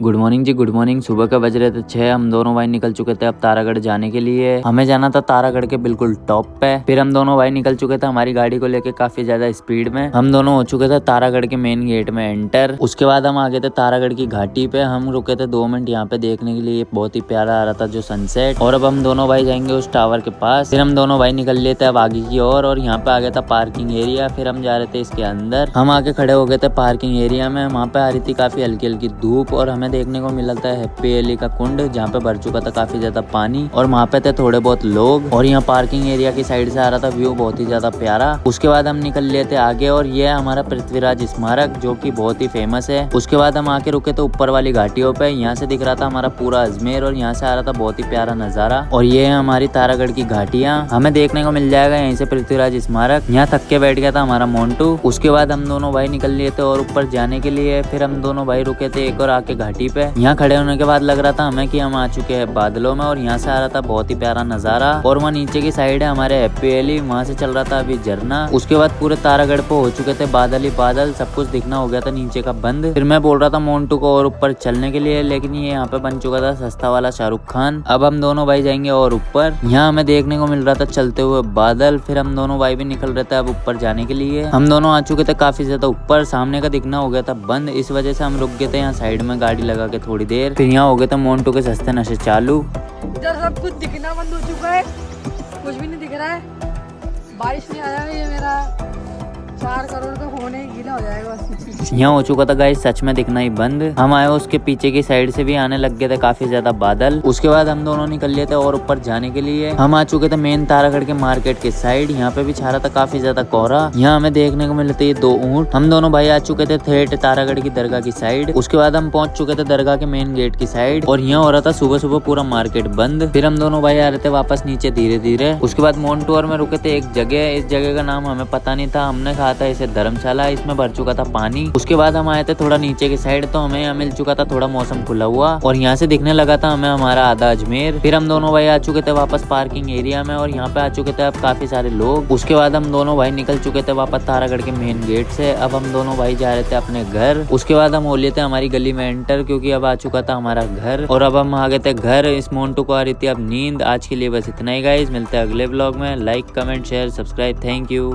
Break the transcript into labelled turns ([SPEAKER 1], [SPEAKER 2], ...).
[SPEAKER 1] Good morning जी, good morning. सुबह के बज रहे थे 6। हम दोनों भाई निकल चुके थे अब तारागढ़ जाने के लिए। हमें जाना था तारागढ़ के बिल्कुल टॉप पे। फिर हम दोनों भाई निकल चुके थे हमारी गाड़ी को लेके काफी ज्यादा स्पीड में। हम दोनों हो चुके थे तारागढ़ के मेन गेट में एंटर। उसके बाद हम आगे थे तारागढ़ की घाटी पे। हम रुके थे 2 मिनट यहाँ पे देखने के लिए, बहुत ही प्यारा आ रहा था जो सनसेट। और अब हम दोनों भाई जाएंगे उस टावर के पास। फिर हम दोनों भाई निकल लिए थे अब आगे की ओर और यहाँ पे आ गया था पार्किंग एरिया। फिर हम जा रहे थे इसके अंदर। हम आके खड़े हो गए थे पार्किंग एरिया में। वहाँ पे आ रही थी काफी हल्की हल्की धूप और हमें देखने को मिला था हैप्पी वैली का कुंड, जहाँ पे भर चुका था काफी ज्यादा पानी और वहाँ पे थे थोड़े बहुत लोग। और यहाँ पार्किंग एरिया की साइड से आ रहा था व्यू बहुत ही ज्यादा प्यारा। उसके बाद हम निकल लिए थे आगे और ये है हमारा पृथ्वीराज स्मारक जो कि बहुत ही फेमस है। उसके बाद हम आके रुके थे ऊपर वाली घाटियों पे। यहाँ से दिख रहा था हमारा पूरा अजमेर और यहाँ से आ रहा था बहुत ही प्यारा नजारा। और ये है हमारी तारागढ़ की घाटियाँ, हमें देखने को मिल जाएगा यहीं से पृथ्वीराज स्मारक। यहाँ थक के बैठ गया था हमारा मोन्टू। उसके बाद हम दोनों भाई निकल लिए थे और ऊपर जाने के लिए। फिर हम दोनों भाई रुके थे एक और आके घाटी पे। यहाँ खड़े होने के बाद लग रहा था हमें कि हम आ चुके हैं बादलों में और यहाँ से आ रहा था बहुत ही प्यारा नजारा। और वहाँ नीचे की साइड है हमारे हैप्पी वैली, वहाँ से चल रहा था अभी झरना। उसके बाद पूरे तारागढ़ पे हो चुके थे बादल ही बादल, सब कुछ दिखना हो गया था नीचे का बंद। फिर मैं बोल रहा था मोन्टू को और ऊपर चलने के लिए, लेकिन ये यहाँ पे बन चुका था सस्ता वाला शाहरुख खान। अब हम दोनों भाई जाएंगे और ऊपर। यहाँ हमें देखने को मिल रहा था चलते हुए बादल। फिर हम दोनों भाई भी निकल रहे थे अब ऊपर जाने के लिए। हम दोनों आ चुके थे काफी ज्यादा ऊपर, सामने का दिखना हो गया था बंद, इस वजह से हम रुक गए थे यहाँ साइड में गाड़ी लगा के थोड़ी देर। फिर यहाँ हो गए थे मोन्टू के सस्ते नशे चालू।
[SPEAKER 2] इधर सब कुछ दिखना बंद हो चुका है, कुछ भी नहीं दिख रहा है। बारिश नहीं आया है, ये मेरा 4 करोड़ का फोन है, गीला हो जाएगा बस।
[SPEAKER 1] यहाँ हो चुका था गाइस सच में दिखना ही बंद। हम आए उसके पीछे की साइड से भी आने लग गए थे काफी ज्यादा बादल। उसके बाद हम दोनों निकल लिए थे और ऊपर जाने के लिए। हम आ चुके थे मेन तारागढ़ के मार्केट के साइड। यहाँ पे भी छा रहा था काफी ज्यादा कोहरा। यहाँ हमें देखने को मिले थे ये 2 ऊंट। हम दोनों भाई आ चुके थे ठेठ तारागढ़ की दरगाह की साइड। उसके बाद हम पहुंच चुके थे दरगाह के मेन गेट की साइड और यहाँ हो रहा था सुबह सुबह पूरा मार्केट बंद। फिर हम दोनों भाई आ रहे थे वापस नीचे धीरे धीरे। उसके बाद मोन्टू और में रुके थे एक जगह, इस जगह का नाम हमें पता नहीं था। हमने कहा था इसे धर्मशाला, इसमें भर चुका था पानी। उसके बाद हम आए थे थोड़ा नीचे की साइड, तो हमें यहाँ मिल चुका था थोड़ा मौसम खुला हुआ और यहाँ से दिखने लगा था हमें हमारा आधा अजमेर। फिर हम दोनों भाई आ चुके थे वापस पार्किंग एरिया में और यहाँ पे आ चुके थे अब काफी सारे लोग। उसके बाद हम दोनों भाई निकल चुके थे वापस तारागढ़ के मेन गेट से। अब हम दोनों भाई जा रहे थे अपने घर। उसके बाद हम हो लिए थे हमारी गली में एंटर, क्योंकि अब आ चुका था हमारा घर। और अब हम आ गए थे घर। इस मोन्टू को आ रही थी अब नींद। आज के लिए बस इतना ही गाइस, मिलते हैं अगले ब्लॉग में। Like comment share subscribe, thank you.